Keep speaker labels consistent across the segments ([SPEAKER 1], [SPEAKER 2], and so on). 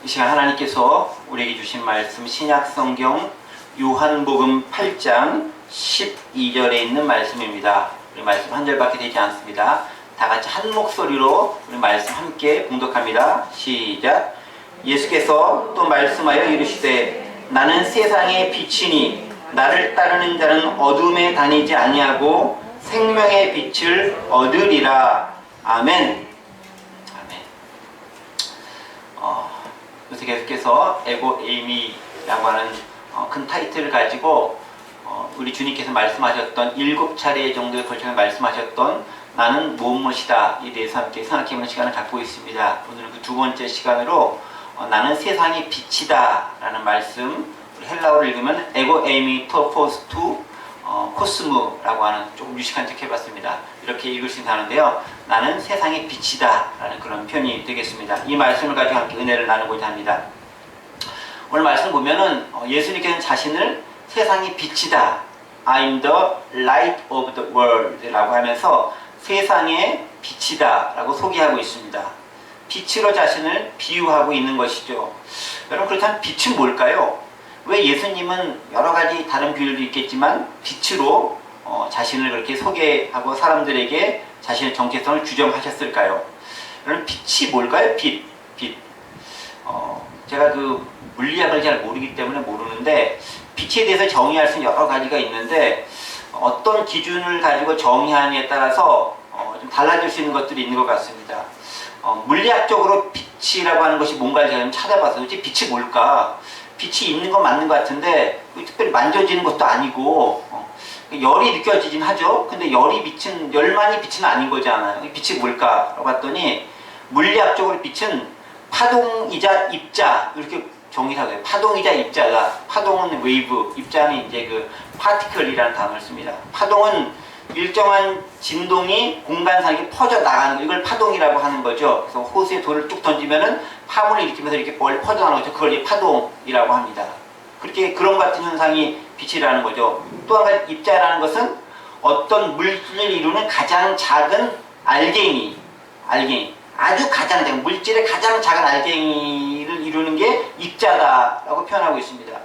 [SPEAKER 1] 이 시간 하나님께서 우리에게 주신 말씀 신약성경 요한복음 8장 12절에 있는 말씀입니다. 우리 말씀 한 절밖에 되지 않습니다. 다 같이 한 목소리로 우리 말씀 함께 봉독합니다. 시작. 예수께서 또 말씀하여 이르시되 나는 세상의 빛이니 나를 따르는 자는 어둠에 다니지 아니하고 생명의 빛을 얻으리라. 아멘. 그래서 계속해서 에고 에이미라고 하는 큰 타이틀을 가지고 우리 주님께서 말씀하셨던 7차례 정도에 걸쳐서 말씀하셨던 나는 무엇이다 에 대해서 함께 생각해보는 시간을 갖고 있습니다. 오늘은 그 두 번째 시간으로 나는 세상의 빛이다 라는 말씀, 헬라어로 읽으면 에고 에이미 토포스투 코스무라고 하는 조금 유식한 책 해봤습니다. 이렇게 읽을 수 있는데요. 나는 세상의 빛이다 라는 그런 표현이 되겠습니다. 이 말씀을 가지고 함께 은혜를 나누고자 합니다. 오늘 말씀 보면은 예수님께서는 자신을 세상의 빛이다, I'm the light of the world 라고 하면서 세상의 빛이다 라고 소개하고 있습니다. 빛으로 자신을 비유하고 있는 것이죠. 여러분, 그렇다면 빛은 뭘까요? 왜 예수님은 여러 가지 다른 비유도 있겠지만 빛으로 자신을 그렇게 소개하고 사람들에게 자신의 정체성을 규정하셨을까요? 여러분, 빛이 뭘까요? 빛. 제가 그 물리학을 잘 모르기 때문에 모르는데 빛에 대해서 정의할 수 있는 여러 가지가 있는데 어떤 기준을 가지고 정의하느냐에 따라서 좀 달라질 수 있는 것들이 있는 것 같습니다. 물리학적으로 빛이라고 하는 것이 뭔가를 제가 좀 찾아봐서 도대체 빛이 뭘까? 빛이 있는 건 맞는 것 같은데 특별히 만져지는 것도 아니고 열이 느껴지긴 하죠. 근데 열만이 빛은 아닌 거잖아요. 빛이 뭘까? 라고 봤더니 물리학적으로 빛은 파동이자 입자 이렇게 정의를 하고요. 파동이자 입자다. 파동은 웨이브, 입자는 이제 그 파티클이라는 단어를 씁니다. 파동은 일정한 진동이 공간상에 퍼져 나가는 거, 이걸 파동이라고 하는 거죠. 그래서 호수에 돌을 뚝 던지면은 파문을 일으키면서 이렇게 멀리 퍼져나가는 거죠. 그걸 파동이라고 합니다. 그렇게 그런 같은 현상이 빛이라는 거죠. 또 한 가지 입자라는 것은 어떤 물질을 이루는 가장 작은 알갱이, 아주 가장 작은 물질의 가장 작은 알갱이를 이루는 게 입자다라고 표현하고 있습니다.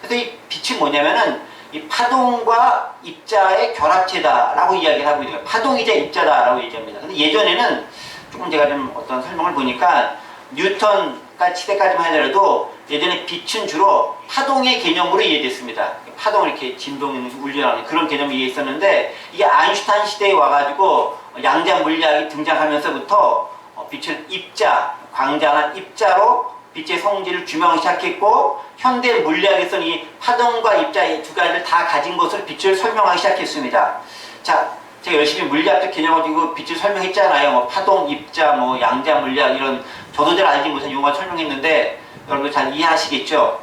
[SPEAKER 1] 그래서 이 빛이 뭐냐면은 이 파동과 입자의 결합체다라고 이야기를 하고 있는 거예요. 파동이자 입자다라고 얘기합니다. 근데 예전에는 조금 제가 좀 어떤 설명을 보니까 뉴턴까지 시대까지만 하더라도 예전에 빛은 주로 파동의 개념으로 이해됐습니다. 파동을 이렇게 진동이 울려나가는 그런 개념이 이해했었는데 이게 아인슈타인 시대에 와가지고 양자 물리학이 등장하면서부터 빛은 입자, 광자나 입자로 빛의 성질을 규명하기 시작했고 현대 물리학에서는 이 파동과 입자의 두 가지를 다 가진 것으로 빛을 설명하기 시작했습니다. 자, 제가 열심히 물리학적 개념을 가지고 빛을 설명했잖아요. 파동, 입자, 양자 물리학 이런 저도 잘 알지 못한 용어를 설명했는데 여러분들 잘 이해하시겠죠?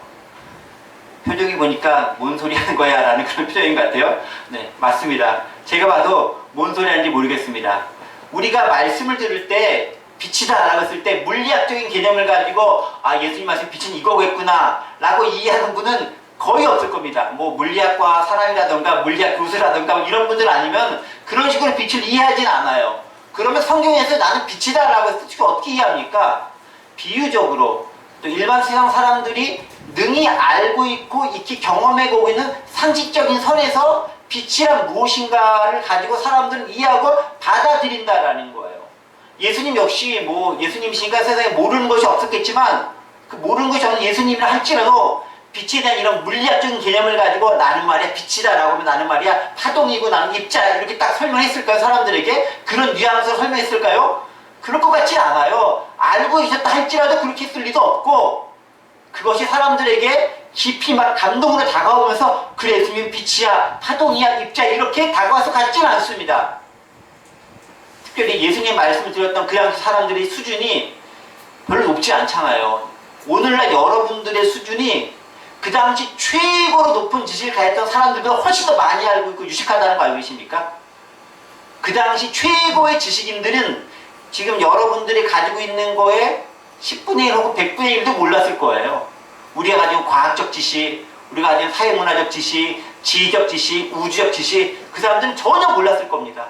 [SPEAKER 1] 표정이 보니까 뭔 소리 하는 거야 라는 그런 표정인 것 같아요. 네, 맞습니다. 제가 봐도 뭔 소리 하는지 모르겠습니다. 우리가 말씀을 들을 때 빛이다 라고 했을 때 물리학적인 개념을 가지고 예수님 말씀 빛은 이거겠구나 라고 이해하는 분은 거의 없을 겁니다. 물리학과 사람이라던가 물리학 교수라던가 이런 분들 아니면 그런 식으로 빛을 이해하진 않아요. 그러면 성경에서 나는 빛이다 라고 했을 때 어떻게 이해합니까? 비유적으로 또 일반 세상 사람들이 능히 알고 있고 익히 경험해보고 있는 상식적인 선에서 빛이란 무엇인가를 가지고 사람들은 이해하고 받아들인다라는 거예요. 예수님 역시 예수님이시니까 세상에 모르는 것이 없었겠지만 그 모르는 것이 없는 예수님이라 할지라도 빛에 대한 이런 물리학적인 개념을 가지고 나는 말이야 빛이다 라고 하면 나는 말이야 파동이고 나는 입자야 이렇게 딱 설명했을까요? 사람들에게 그런 뉘앙스로 설명했을까요? 그럴 것 같지 않아요. 알고 있었다 할지라도 그렇게 했을 리도 없고 그것이 사람들에게 깊이 막 감동으로 다가오면서 그래 예수님 빛이야 파동이야 입자야 이렇게 다가와서 같지는 않습니다. 특별히 예수님 말씀을 드렸던 그 당시 사람들의 수준이 별로 높지 않잖아요. 오늘날 여러분들의 수준이 그 당시 최고로 높은 지식을 가졌던 사람들보다 훨씬 더 많이 알고 있고 유식하다는 거 알고 계십니까? 그 당시 최고의 지식인들은 지금 여러분들이 가지고 있는 거에 10분의 1 혹은 100분의 1도 몰랐을 거예요. 우리가 가진 과학적 지식, 우리가 가진 사회문화적 지식, 지리적 지식, 우주적 지식 그 사람들은 전혀 몰랐을 겁니다.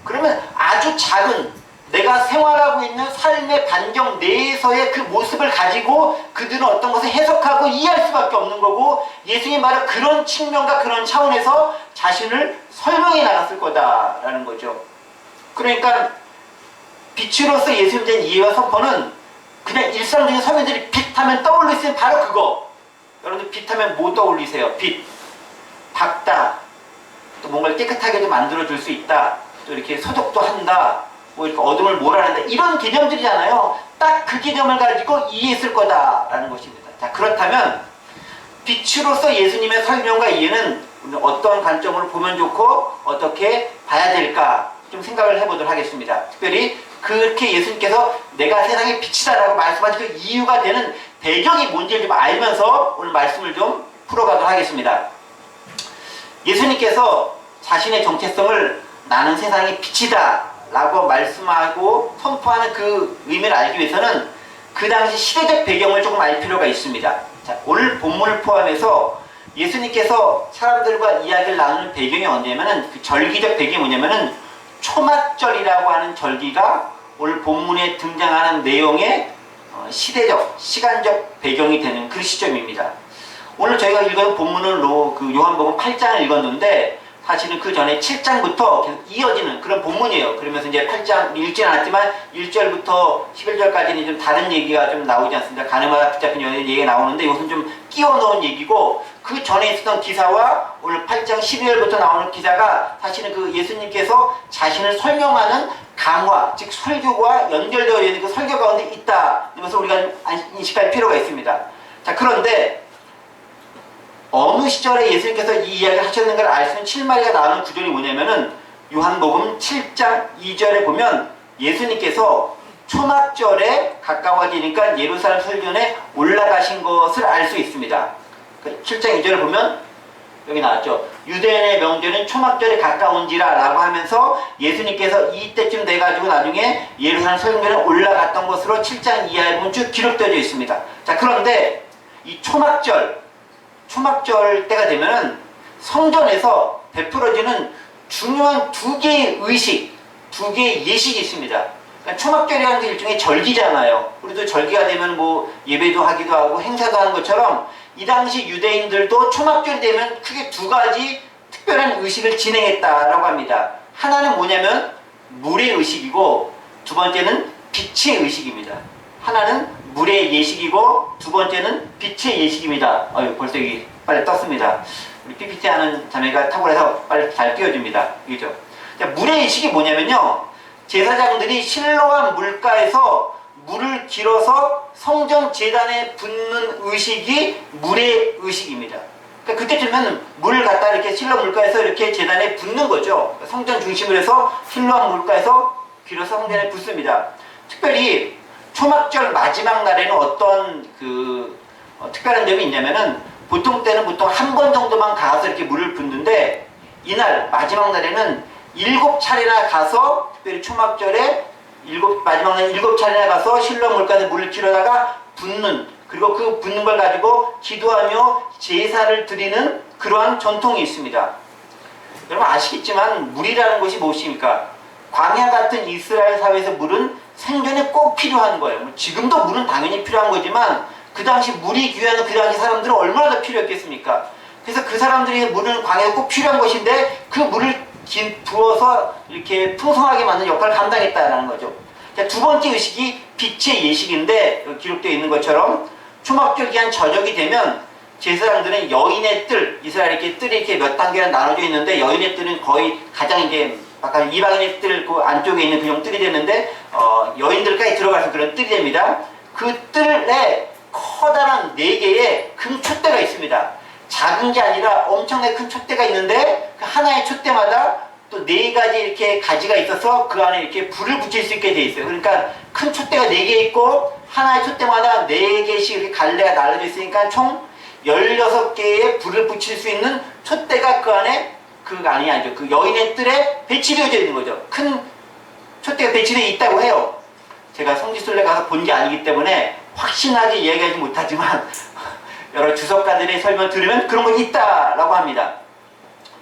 [SPEAKER 1] 그러면 아주 작은 내가 생활하고 있는 삶의 반경 내에서의 그 모습을 가지고 그들은 어떤 것을 해석하고 이해할 수밖에 없는 거고, 예수님 말은 그런 측면과 그런 차원에서 자신을 설명해 나갔을 거다라는 거죠. 그러니까 빛으로서 예수님 된 이해와 선포는 그냥 일상적인 서민들이 빛하면 떠올릴 수 있는 바로 그거. 여러분들 빛하면 뭐 떠올리세요? 빛, 밝다, 또 뭔가를 깨끗하게 좀 만들어줄 수 있다, 또 이렇게 소독도 한다, 뭐 이렇게 어둠을 몰아낸다, 이런 개념들이잖아요. 딱 그 개념을 가지고 이해했을 거다라는 것입니다. 자, 그렇다면 빛으로서 예수님의 설명과 이해는 어떤 관점으로 보면 좋고 어떻게 봐야 될까 좀 생각을 해보도록 하겠습니다. 특별히 그렇게 예수님께서 내가 세상의 빛이다라고 말씀하신 그 이유가 되는 배경이 뭔지를 좀 알면서 오늘 말씀을 좀 풀어가도록 하겠습니다. 예수님께서 자신의 정체성을 나는 세상의 빛이다 라고 말씀하고 선포하는 그 의미를 알기 위해서는 그 당시 시대적 배경을 조금 알 필요가 있습니다. 자, 오늘 본문을 포함해서 예수님께서 사람들과 이야기를 나누는 배경이 언제냐면은, 그 절기적 배경이 뭐냐면은 초막절이라고 하는 절기가 오늘 본문에 등장하는 내용의 시대적, 시간적 배경이 되는 그 시점입니다. 오늘 저희가 읽은 본문은 그 요한복음 8장을 읽었는데, 사실은 그 전에 7장부터 계속 이어지는 그런 본문이에요. 그러면서 이제 8장 읽지는 않았지만 1절부터 11절까지는 좀 다른 얘기가 좀 나오지 않습니까? 가늠하다 붙잡힌 여인의 얘기가 나오는데 이것은 좀 끼워 넣은 얘기고, 그 전에 있었던 기사와 오늘 8장 12절부터 나오는 기사가 사실은 그 예수님께서 자신을 설명하는 강화, 즉 설교와 연결되어 있는 그 설교 가운데 있다. 이것을 우리가 인식할 필요가 있습니다. 자, 그런데 어느 시절에 예수님께서 이 이야기를 하셨는가를 알 수 있는 7마리가 나오는 구절이 뭐냐면은 요한복음 7장 2절에 보면 예수님께서 초막절에 가까워지니까 예루살렘 설전에 올라가신 것을 알 수 있습니다. 7장 2절을 보면 여기 나왔죠. 유대인의 명절은 초막절에 가까운지라 라고 하면서 예수님께서 이때쯤 돼가지고 나중에 예루살렘 설전에 올라갔던 것으로 7장 이하에 보면 쭉 기록되어 있습니다. 자, 그런데 이 초막절 때가 되면은 성전에서 베풀어지는 중요한 두 개의 의식, 두 개의 예식이 있습니다. 그러니까 초막절이라는 게 일종의 절기잖아요. 우리도 절기가 되면 뭐 예배도 하기도 하고 행사도 하는 것처럼 이 당시 유대인들도 초막절이 되면 크게 두 가지 특별한 의식을 진행했다라고 합니다. 하나는 뭐냐면 물의 의식이고, 두 번째는 빛의 의식입니다. 하나는 물의 예식이고 두 번째는 빛의 예식입니다. 벌써 여기 빨리 떴습니다. 우리 PPT 하는 자매가 탁월해서 빨리 잘 띄워줍니다. 그죠? 물의 예식이 뭐냐면요, 제사장들이 실로암 물가에서 물을 길어서 성전 제단에 붓는 의식이 물의 의식입니다. 그러니까 그때쯤에는 물을 갖다 이렇게 실로암 물가에서 이렇게 제단에 붓는 거죠. 성전 중심으로 해서 실로암 물가에서 길어서 성전에 붓습니다. 특별히 초막절 마지막 날에는 어떤 특별한 점이 있냐면은, 보통 때는 한 번 정도만 가서 이렇게 물을 붓는데, 이날 마지막 날에는 7차례나 가서, 특별히 초막절에 마지막 날 7차례나 가서 실로 물가에서 물을 길어다가 붓는, 그리고 그 붓는 걸 가지고 기도하며 제사를 드리는 그러한 전통이 있습니다. 여러분 아시겠지만 물이라는 것이 무엇입니까? 광야 같은 이스라엘 사회에서 물은 생존에 꼭 필요한 거예요. 지금도 물은 당연히 필요한 거지만 그 당시 물이 귀한 그 당시 사람들은 얼마나 더 필요했겠습니까? 그래서 그 사람들이 물은 광야에 꼭 필요한 것인데 그 물을 부어서 이렇게 풍성하게 만드는 역할을 감당했다는 거죠. 자, 두 번째 의식이 빛의 예식인데, 여기 기록되어 있는 것처럼 초막절 기한 저녁이 되면 제사장들은 여인의 뜰, 이스라엘 이렇게 뜰이 이렇게 몇 단계나 나눠져 있는데, 여인의 뜰은 거의 가장 이제 아까 이방인의 뜰 그 안쪽에 있는 그런 뜰이 되는데, 여인들까지 들어가서 그런 뜰이 됩니다. 그 뜰에 커다란 4개의 금 촛대가 있습니다. 작은 게 아니라 엄청나게 큰 촛대가 있는데, 그 하나의 촛대마다 또 4가지 이렇게 가지가 있어서 그 안에 이렇게 불을 붙일 수 있게 돼 있어요. 그러니까 큰 촛대가 4개 있고 하나의 촛대마다 4개씩 이렇게 갈래가 나눠져 있으니까 총 16개의 불을 붙일 수 있는 촛대가 그 안에, 그 여인의 뜰에 배치되어져 있는 거죠. 큰 촛대가 배치되어 있다고 해요. 제가 성지순례 가서 본 게 아니기 때문에 확신하게 이야기하지 못하지만 여러 주석가들의 설명을 들으면 그런 거 있다라고 합니다.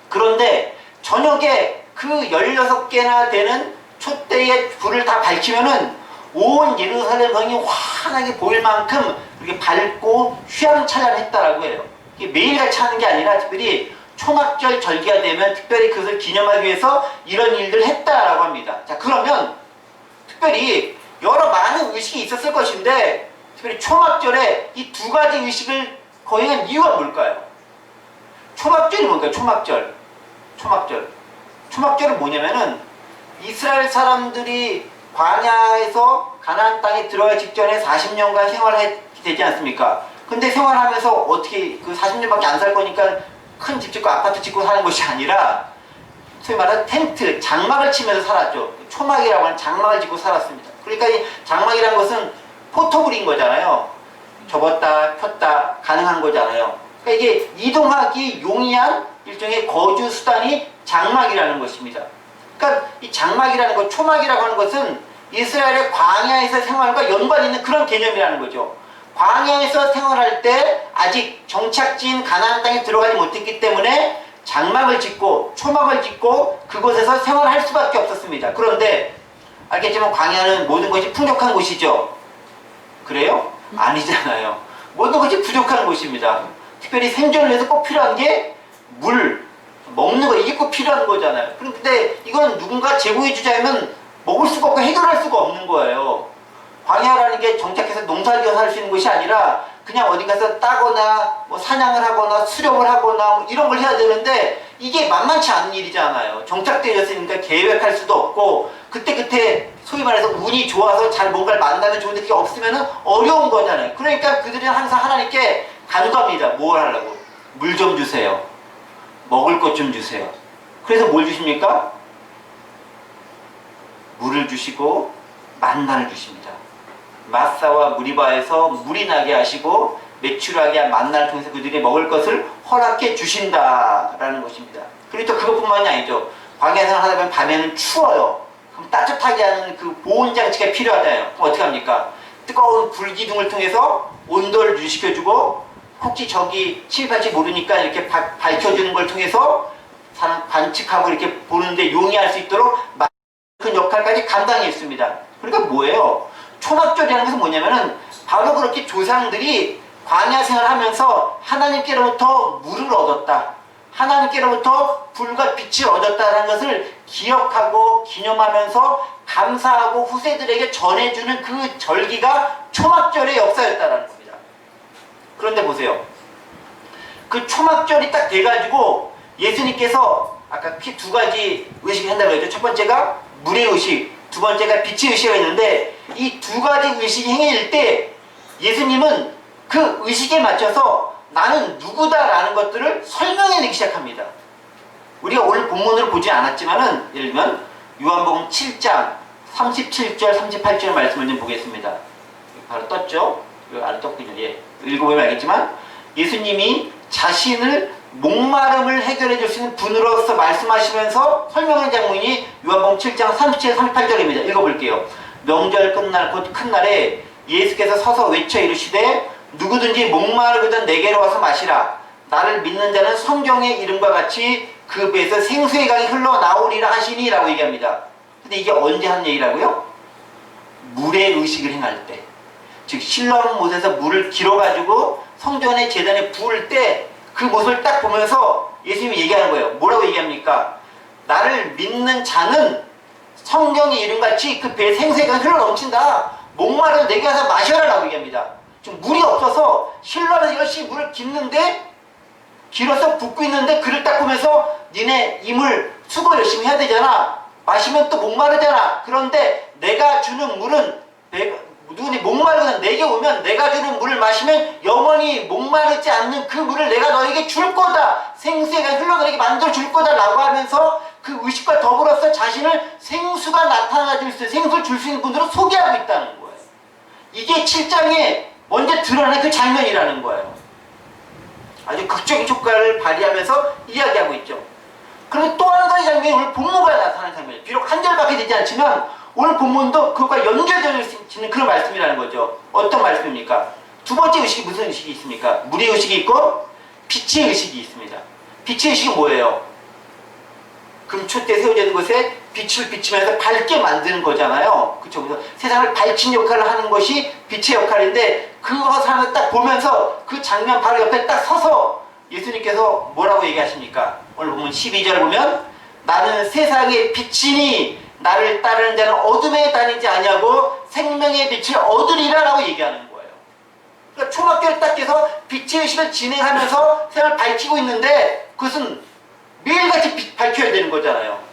[SPEAKER 1] 그런데 저녁에 그 16개나 되는 촛대에 불을 다 밝히면은 온 예루살렘 성이 환하게 보일 만큼 그렇게 밝고 휘황찬란했다라고 해요. 이게 매일같이 하는 게 아니라 특별히 초막절 절기가 되면 특별히 그것을 기념하기 위해서 이런 일들을 했다라고 합니다. 자, 그러면 특별히 여러 많은 의식이 있었을 것인데 특별히 초막절에 이 두 가지 의식을 거행한 이유가 뭘까요? 초막절이 뭔가요? 초막절은 뭐냐면은 이스라엘 사람들이 광야에서 가나안 땅에 들어가기 직전에 40년간 생활을 되지 않습니까? 근데 생활하면서 어떻게 그 40년밖에 안 살 거니까 큰 집 짓고 아파트 짓고 사는 것이 아니라 소위 말하는 텐트, 장막을 치면서 살았죠. 초막이라고 하는 장막을 짓고 살았습니다. 그러니까 이 장막이라는 것은 포토불인 거잖아요. 접었다 폈다 가능한 거잖아요. 그러니까 이게 이동하기 용이한 일종의 거주 수단이 장막이라는 것입니다. 그러니까 이 장막이라는 것, 초막이라고 하는 것은 이스라엘의 광야에서 생활과 연관 있는 그런 개념이라는 거죠. 광야에서 생활할 때 아직 정착지인 가나안 땅에 들어가지 못했기 때문에 장막을 짓고 초막을 짓고 그곳에서 생활할 수밖에 없었습니다. 그런데 알겠지만 광야는 모든 것이 풍족한 곳이죠. 그래요? 아니잖아요. 모든 것이 부족한 곳입니다. 특별히 생존을 위해서 꼭 필요한 게 물, 먹는 거, 이게 꼭 필요한 거잖아요. 그런데 이건 누군가 제공해 주자면 먹을 수가 없고 해결할 수가 없는 거예요. 광야라는 게 정착해서 농사지어서 할 수 있는 것이 아니라 그냥 어디 가서 따거나 뭐 사냥을 하거나 수렵을 하거나 뭐 이런 걸 해야 되는데 이게 만만치 않은 일이잖아요. 정착되었으니까 계획할 수도 없고 그때 소위 말해서 운이 좋아서 잘 뭔가를 만나면 좋은데 그게 없으면 어려운 거잖아요. 그러니까 그들은 항상 하나님께 간구합니다. 뭘 하려고? 물 좀 주세요. 먹을 것 좀 주세요. 그래서 뭘 주십니까? 물을 주시고 만나를 주십니다. 마사와 무리바에서 물이 나게 하시고 매출하게 한 만나를 통해서 그들이 먹을 것을 허락해 주신다라는 것입니다. 그리고 또 그것뿐만이 아니죠. 광야 생활 하다 보면 밤에는 추워요. 그럼 따뜻하게 하는 그 보온 장치가 필요하잖아요. 그럼 어떻게 합니까? 뜨거운 불기둥을 통해서 온도를 유지시켜주고 혹시 저기 침입할지 모르니까 이렇게 밝혀주는 걸 통해서 사람 관측하고 이렇게 보는데 용이할 수 있도록 큰 역할까지 감당했습니다. 그러니까 뭐예요? 초막절이라는 것은 뭐냐면은 바로 그렇게 조상들이 광야 생활하면서 하나님께로부터 물을 얻었다. 하나님께로부터 불과 빛을 얻었다는 것을 기억하고 기념하면서 감사하고 후세들에게 전해주는 그 절기가 초막절의 역사였다는 겁니다. 그런데 보세요. 그 초막절이 딱 돼가지고 예수님께서 아까 두 가지 의식을 한다고 했죠. 첫 번째가 물의 의식, 두 번째가 빛의 의식이 있는데 이 두 가지 의식이 행해질 때 예수님은 그 의식에 맞춰서 나는 누구다라는 것들을 설명해내기 시작합니다. 우리가 오늘 본문을 보지 않았지만은 예를 들면 요한복음 7장 37절 38절 말씀을 좀 보겠습니다. 바로 떴죠? 이거 안 떴군요. 예. 읽어보면 알겠지만 예수님이 자신을 목마름을 해결해 줄 수 있는 분으로서 말씀하시면서 설명한 장면이 요한복음 7장 37, 38절입니다. 읽어볼게요. 명절 끝날 곧 큰 날에 예수께서 서서 외쳐 이르시되 누구든지 목마르거든 내게로 와서 마시라. 나를 믿는 자는 성경의 이름과 같이 그 배에서 생수의 강이 흘러나오리라 하시니 라고 얘기합니다. 근데 이게 언제 하는 얘기라고요? 물의 의식을 행할 때. 즉 실로암 못에서 물을 길어가지고 성전의 제단에 부을 때 그 모습을 딱 보면서 예수님이 얘기하는 거예요. 뭐라고 얘기합니까? 나를 믿는 자는 성경의 이름같이 그 배에 생수의 강이 흘러넘친다. 목마르면 내게 와서 마셔라 라고 얘기합니다. 지금 물이 없어서 실로암에서 열심히 물을 깃는데 길어서 붓고 있는데 그를 딱 보면서 니네 이물 수고 열심히 해야 되잖아. 마시면 또 목마르잖아. 그런데 내가 주는 물은 누구니 목마르거든 내게 오면 내가 주는 물을 마시면 영원히 목마르지 않는 그 물을 내가 너에게 줄 거다. 생수의 강이 흘러가게 만들어 줄 거다 라고 하면서 그 의식과 더불어서 자신을 생수가 나타나줄 수 있는 생수를 줄 수 있는 분으로 소개하고 있다는 거예요. 이게 7장에 먼저 드러난 그 장면이라는 거예요. 아주 극적인 효과를 발휘하면서 이야기하고 있죠. 그런데 또 한 가지 장면이 오늘 본문과 나타나는 장면이에요. 비록 한 절밖에 되지 않지만 오늘 본문도 그것과 연결될 수 있는 그런 말씀이라는 거죠. 어떤 말씀입니까? 두 번째 의식이 무슨 의식이 있습니까? 물의 의식이 있고 빛의 의식이 있습니다. 빛의 의식이 뭐예요? 금초 때 세워지는 곳에 빛을 비치면서 밝게 만드는 거잖아요. 그렇죠? 그래서 세상을 밝힌 역할을 하는 것이 빛의 역할인데 그 사람을 딱 보면서 그 장면 바로 옆에 딱 서서 예수님께서 뭐라고 얘기하십니까? 오늘 보면 12절 보면 나는 세상의 빛이니 나를 따르는 자는 어둠에 다니지 아니하고 생명의 빛을 얻으리라 라고 얘기하는 거예요. 그러니까 초막교를 딱 해서 빛의 의식을 진행하면서 세상을 밝히고 있는데 그것은 매일같이 밝혀야 되는 거잖아요.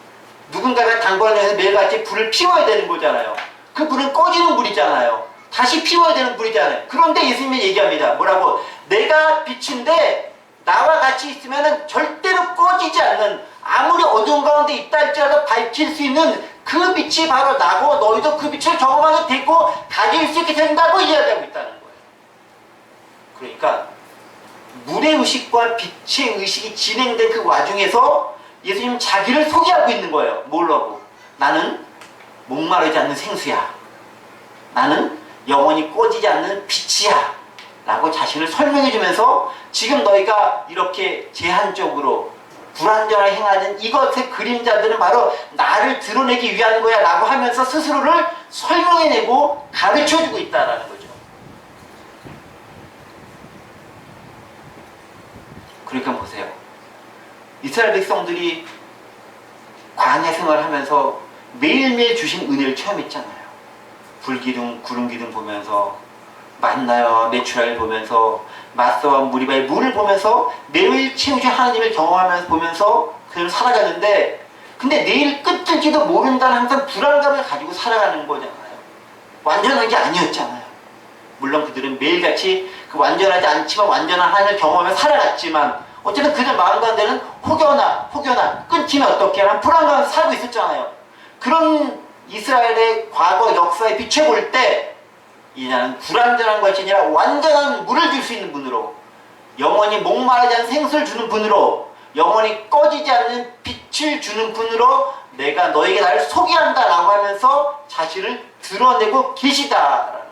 [SPEAKER 1] 누군가가 당번을 해서 매일같이 불을 피워야 되는 거잖아요. 그 불은 꺼지는 불이잖아요. 다시 피워야 되는 불이잖아요. 그런데 예수님이 얘기합니다. 뭐라고? 내가 빛인데 나와 같이 있으면 절대로 꺼지지 않는, 아무리 어두운 가운데 있다 할지라도 밝힐 수 있는 그 빛이 바로 나고 너희도 그 빛을 경험하게 되고 가질 수 있게 된다고 이야기하고 있다는 거예요. 그러니까 물의 의식과 빛의 의식이 진행된 그 와중에서 예수님은 자기를 소개하고 있는 거예요. 뭘로? 나는 목마르지 않는 생수야. 나는 영원히 꺼지지 않는 빛이야. 라고 자신을 설명해 주면서 지금 너희가 이렇게 제한적으로 불완전하게 행하는 이것의 그림자들은 바로 나를 드러내기 위한 거야 라고 하면서 스스로를 설명해내고 가르쳐주고 있다는 거죠. 그러니까 보세요. 이스라엘 백성들이 광야 생활을 하면서 매일매일 주신 은혜를 체험했잖아요. 불기둥, 구름기둥 보면서 만나와 메추라를 보면서 마스와 무리바의 물을 보면서 매일 채우신 하나님을 경험하면서 보면서 그들을 살아가는데 근데 내일 끝일지도 모른다는 항상 불안감을 가지고 살아가는 거잖아요. 완전한 게 아니었잖아요. 물론 그들은 매일같이 그 완전하지 않지만 완전한 하나님을 경험하며 살아갔지만 어쨌든 그들 마음 가운데는 혹여나 끊기면 어떻게 하는 불안감을 살고 있었잖아요. 그런 이스라엘의 과거 역사에 비춰볼 때 이자는 불완전한 것이 아니라 완전한 물을 줄 수 있는 분으로, 영원히 목마르지 않은 생수를 주는 분으로, 영원히 꺼지지 않는 빛을 주는 분으로 내가 너에게 나를 소개한다 라고 하면서 자신을 드러내고 계시다라는 거예요.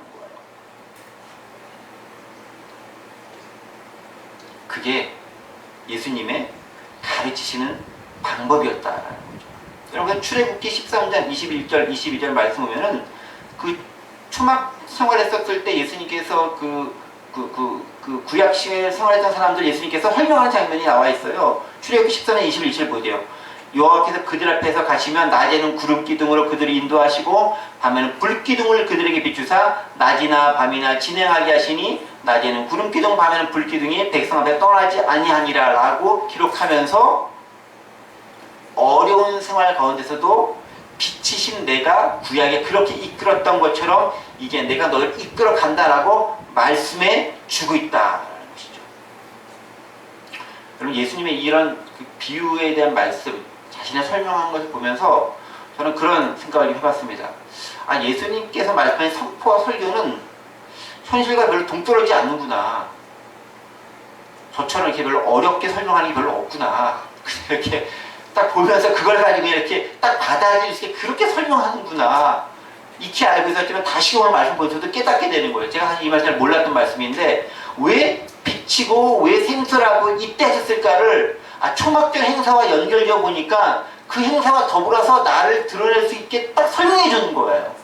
[SPEAKER 1] 그게 예수님의 가르치시는 방법이었다라는 거죠. 여러분 출애굽기 13장 21절 22절 말씀 보면은 그 초막 생활했었을 때 예수님께서 구약시에 생활했던 사람들 예수님께서 설명하는 장면이 나와 있어요. 출애굽기 13장 21절 보세요. 여호와께서 그들 앞에서 가시면 낮에는 구름기둥으로 그들을 인도하시고 밤에는 불기둥을 그들에게 비추사 낮이나 밤이나 진행하게 하시니 낮에는 구름기둥 밤에는 불기둥이 백성 앞에 떠나지 아니하니라 라고 기록하면서 어려운 생활 가운데서도 빛이신 내가 구약에 그렇게 이끌었던 것처럼 이제 내가 너를 이끌어 간다라고 말씀해 주고 있다라는 것이죠. 여러분 예수님의 이런 그 비유에 대한 말씀, 자신의 설명한 것을 보면서 저는 그런 생각을 해봤습니다. 아, 예수님께서 말씀하신 선포와 설교는 현실과 별로 동떨어지지 않는구나. 저처럼 이렇게 별로 어렵게 설명하는 게 별로 없구나. 이렇게 딱 보면서 그걸 가지고 이렇게 딱 받아들일 수 있게 그렇게 설명하는구나. 익히 알고 있었지만 다시 오늘 말씀 보면서도 깨닫게 되는 거예요. 제가 사실 이 말씀 잘 몰랐던 말씀인데 왜 빛이고 왜 생수라고 이때 하셨을까를 초막절 행사와 연결되어 보니까 그 행사와 더불어서 나를 드러낼 수 있게 딱 설명해 주는 거예요.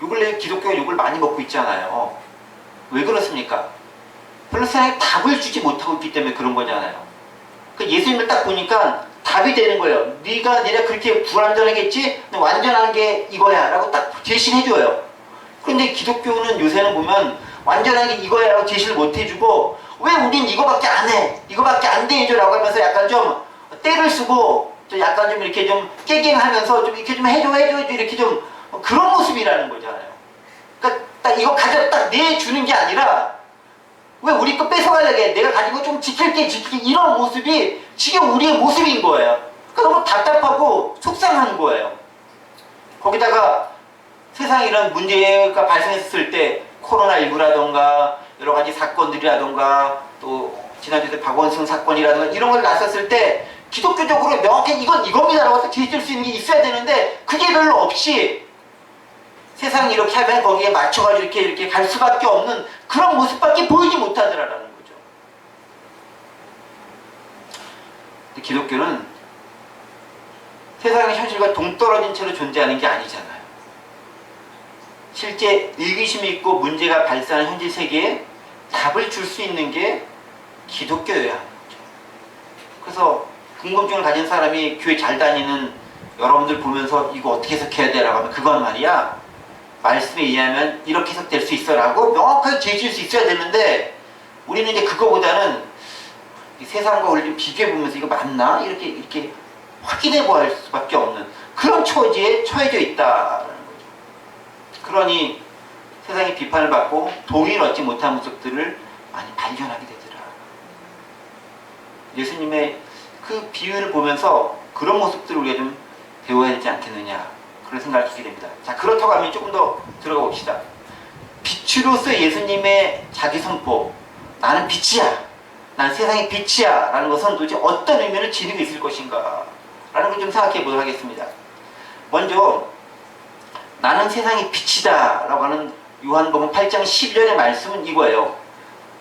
[SPEAKER 1] 요 근래 기독교가 욕을 많이 먹고 있잖아요. 왜 그렇습니까? 별로 세상에 답을 주지 못하고 있기 때문에 그런 거잖아요. 그 예수님을 딱 보니까 답이 되는 거예요. 네가 그렇게 불완전하겠지? 완전한 게 이거야 라고 딱 제시를 해줘요. 그런데 기독교는 요새는 보면 완전한 게 이거야 라고 제시를 못 해주고 왜 우린 이거밖에 안 해? 이거밖에 안 돼 해줘 라고 하면서 약간 좀 때를 쓰고 좀 약간 좀 이렇게 좀 깨갱하면서 좀 이렇게 좀 해줘 이렇게 좀 그런 모습이라는 거잖아요. 그러니까 딱 이거 가져 딱 내주는 게 아니라 왜 우리 거 뺏어가려고 해? 내가 가지고 좀 지킬게 이런 모습이 지금 우리의 모습인 거예요. 그러니까 너무 답답하고 속상한 거예요. 거기다가 세상에 이런 문제가 발생했을 때 코로나19라던가 여러 가지 사건들이라던가 또 지난주에 박원순 사건이라던가 이런 걸 났었을 때 기독교적으로 명확히 이건 이겁니다라고 제시할 수 있는 게 있어야 되는데 그게 별로 없이 세상이 이렇게 하면 거기에 맞춰가지고 이렇게 갈 수밖에 없는 그런 모습밖에 보이지 못하더라라는 거죠. 기독교는 세상의 현실과 동떨어진 채로 존재하는 게 아니잖아요. 실제 의구심이 있고 문제가 발생하는 현실 세계에 답을 줄 수 있는 게 기독교여야 하는 거죠. 그래서 궁금증을 가진 사람이 교회 잘 다니는 여러분들 보면서 이거 어떻게 해석해야 돼? 라고 하면 그건 말이야, 말씀에 의하면 이렇게 해석될 수 있어 라고 명확하게 제시할 수 있어야 되는데, 우리는 이제 그거보다는 세상과 우리를 비교해 보면서 이거 맞나? 이렇게 확인해 보할 수밖에 없는 그런 처지에 처해져 있다라는 거죠. 그러니 세상의 비판을 받고 동의를 얻지 못한 모습들을 많이 발견하게 되더라. 예수님의 그 비유를 보면서 그런 모습들을 우리가 좀 배워야 되지 않겠느냐, 그런 생각을 하게 됩니다. 자, 그렇다고 하면 조금 더 들어가 봅시다. 빛으로서 예수님의 자기 선포, 나는 빛이야, 난 세상의 빛이야 라는 것은 도대체 어떤 의미를 지니고 있을 것인가 라는 걸 좀 생각해 보도록 하겠습니다. 먼저 나는 세상의 빛이다 라고 하는 요한복음 8장 11절의 말씀은 이거예요.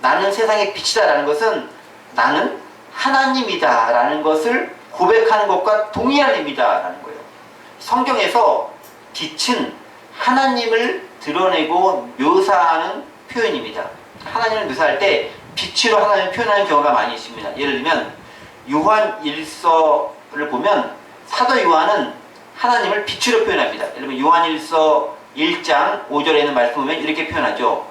[SPEAKER 1] 나는 세상의 빛이다 라는 것은 나는 하나님이다 라는 것을 고백하는 것과 동일한 의미다 라는 거예요. 성경에서 빛은 하나님을 드러내고 묘사하는 표현입니다. 하나님을 묘사할 때 빛으로 하나님을 표현하는 경우가 많이 있습니다. 예를 들면 요한 1서를 보면 사도 요한은 하나님을 빛으로 표현합니다. 예를 들면 요한 1서 1장 5절에 있는 말씀 보면 이렇게 표현하죠.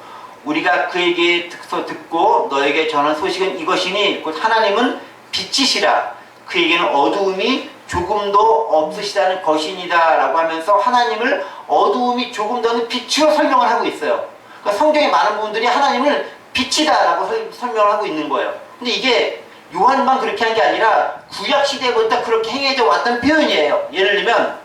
[SPEAKER 1] 우리가 그에게 듣고 너에게 전한 소식은 이것이니 곧 하나님은 빛이시라, 그에게는 어두움이 조금도 없으시다는 것이니다 라고 하면서 하나님을 어두움이 조금 더는 빛으로 설명을 하고 있어요. 그러니까 성경의 많은 부분들이 하나님을 빛이다 라고 설명을 하고 있는 거예요. 근데 이게 요한만 그렇게 한 게 아니라 구약시대부터 그렇게 행해져 왔던 표현이에요. 예를 들면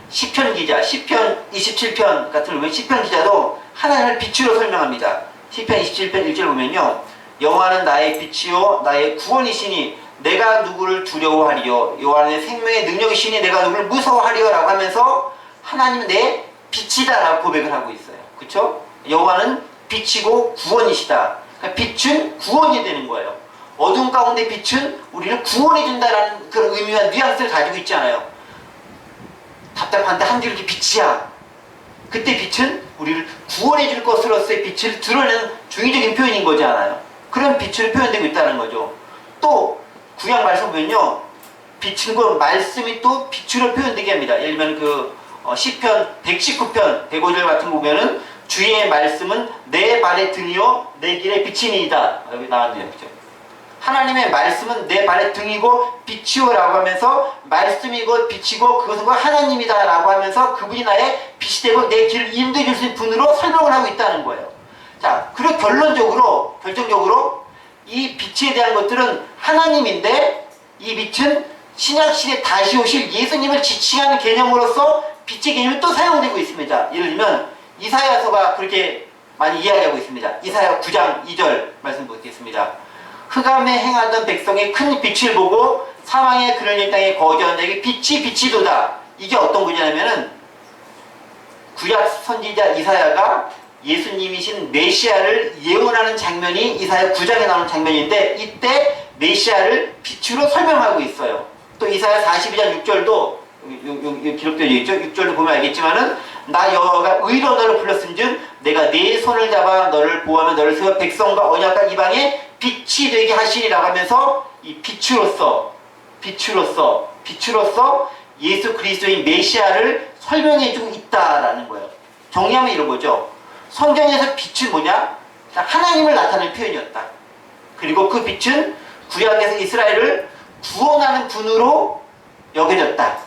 [SPEAKER 1] 시편 기자, 시편 27편 같은 경우에 시편 기자도 하나님을 빛으로 설명합니다. 시편 27편 1절 보면요, 여호와는 나의 빛이요 나의 구원이시니 내가 누구를 두려워하리요, 여호와는 생명의 능력이시니 내가 누구를 무서워하리요 라고 하면서 하나님은 내 빛이다 라고 고백을 하고 있어요. 그쵸? 여호와는 빛이고 구원이시다. 그러니까 빛은 구원이 되는 거예요. 어둠 가운데 빛은 우리를 구원해준다라는 그런 의미와 뉘앙스를 가지고 있잖아요. 답답한데 한 줄기 빛이야. 그때 빛은 우리를 구원해줄 것으로서의 빛을 드러내는 중의적인 표현인 거잖아요. 그런 빛으로 표현되고 있다는 거죠. 또 구약 말씀 보면요, 빛은 그 말씀이 또 빛으로 표현되게 합니다. 예를 들면 그 시편 119편 105절 같은 거 보면은 주의 말씀은 내 발의 등이요 내 길의 빛이니이다. 여기 나왔네요. 그죠? 하나님의 말씀은 내 발의 등이고 빛이요 라고 하면서 말씀이고 빛이고 그것은 하나님이다 라고 하면서 그분이 나의 빛이 되고 내 길을 인도해 줄 수 있는 분으로 설명을 하고 있다는 거예요. 자, 그리고 결정적으로 이 빛에 대한 것들은 하나님인데, 이 빛은 신약시대에 다시 오실 예수님을 지칭하는 개념으로서 빛의 개념이 또 사용되고 있습니다. 예를 들면 이사야서가 그렇게 많이 이야기하고 있습니다. 이사야 9장 2절 말씀 보겠습니다. 흑암에 행하던 백성이 큰 빛을 보고 사망의 그늘 있는 땅에 거주하는 자에게 빛이 도다. 이게 어떤 거냐면은 구약 선지자 이사야가 예수님이신 메시아를 예언하는 장면이 이사야 9장에 나오는 장면인데, 이때 메시아를 빛으로 설명하고 있어요. 또 이사야 42장 6절도 기록되어 있죠. 6절도 보면 알겠지만은 나 여호와가 의로 너를 불렀은즉 내가 네 손을 잡아 너를 보호하며 너를 세워 백성과 언약과 이방에 빛이 되게 하시리라고 하면서 이 빛으로서 예수 그리스도인 메시아를 설명해주고 있다라는 거예요. 정리하면 이런 거죠. 성경에서 빛은 뭐냐? 하나님을 나타내는 표현이었다. 그리고 그 빛은 구약에서 이스라엘을 구원하는 분으로 여겨졌다.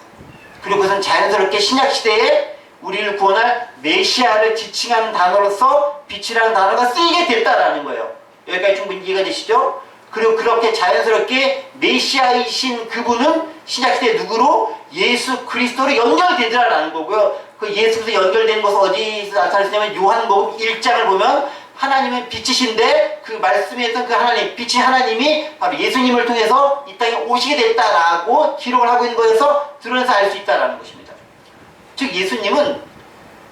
[SPEAKER 1] 그리고 그것은 자연스럽게 신약시대에 우리를 구원할 메시아를 지칭하는 단어로서 빛이라는 단어가 쓰이게 됐다라는 거예요. 여기까지 충분히 이해가 되시죠? 그리고 그렇게 자연스럽게 메시아이신 그분은 신약시대 누구로? 예수 그리스도로 연결되더라라는 거고요. 그 예수 그리스도 연결된 것은 어디서 나타났냐면 요한복음 1장을 보면 하나님은 빛이신데 그 말씀에서 그 하나님, 빛이 하나님이 바로 예수님을 통해서 이 땅에 오시게 됐다라고 기록을 하고 있는 거에서 드러내서 알 수 있다라는 것입니다. 즉 예수님은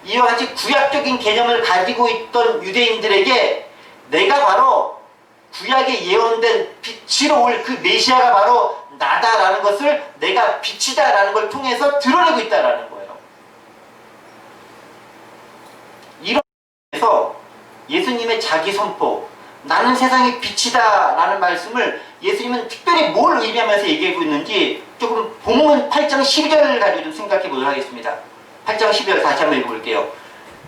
[SPEAKER 1] 이와 같이 구약적인 개념을 가지고 있던 유대인들에게 내가 바로 구약에 예언된 빛으로 올 그 메시아가 바로 나다라는 것을 내가 빛이다라는 걸 통해서 드러내고 있다라는 거예요. 이런 에서 예수님의 자기 선포, 나는 세상의 빛이다 라는 말씀을 예수님은 특별히 뭘 의미하면서 얘기하고 있는지 조금 본문 8장 12절을 가지고 좀 생각해 보도록 하겠습니다. 8장 12절 다시 한번 읽어볼게요.